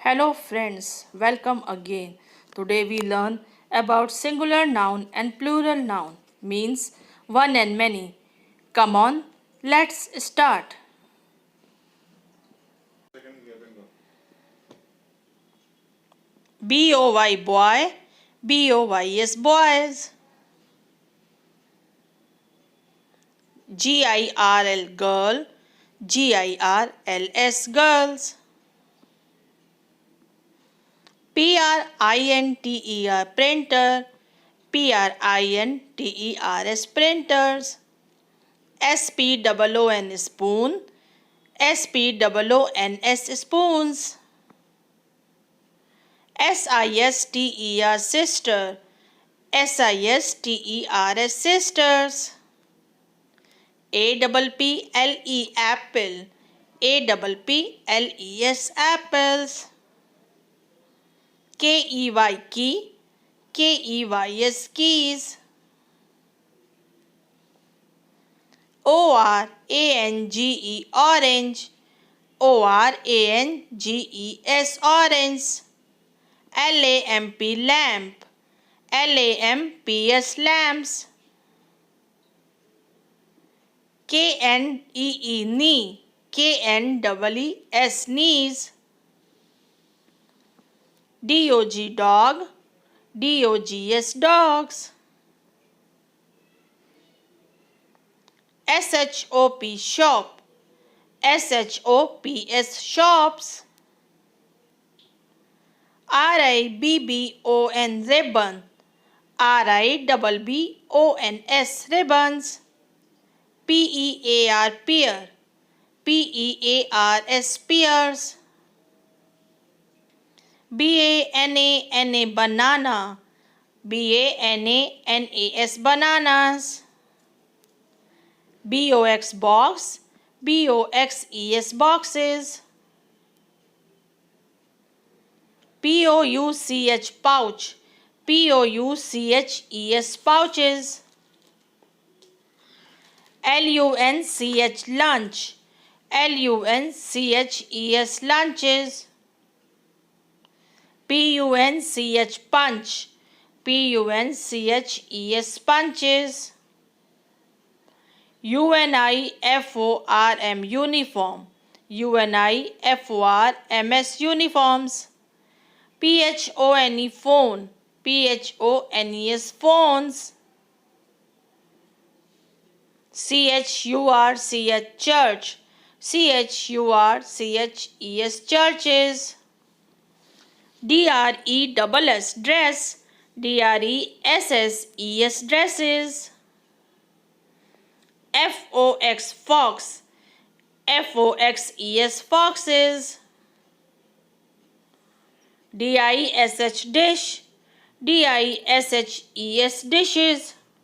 Hello friends, welcome again. Today we learn about singular noun and plural noun means one and many. Come on, let's start. boy boy, boys boys. girl girl, girls girls. printer printer, printers printers. SPOON spoon, SPOONS spoons. SISTER sister, SISTERS sisters. APPLE apple, APPLES apples. KEY key, KEYS keys. ORANGE orange, ORANGES orange. LAMP lamp, LAMPS lamps. KNEE knee, KNEES knees. DOG dog, DOGS dogs. SHOP shop, SHOPS shops. RIBBON ribbon, RIBBONS ribbons. PEAR pear, PEARS pears. BANANA banana, BANANAS bananas. BOX box, BOXES boxes. POUCH pouch, POUCHES pouches. LUNCH lunch, LUNCHES lunches. PUNCH punch, PUNCHES punches. UNIFORM uniform, UNIFORMS uniforms. PHONE phone, PHONES phones. CHURCH church, CHURCHES churches. DRESS dress, DRESSES dresses. FOX fox, FOXES foxes. DISH dish, DISHES dishes.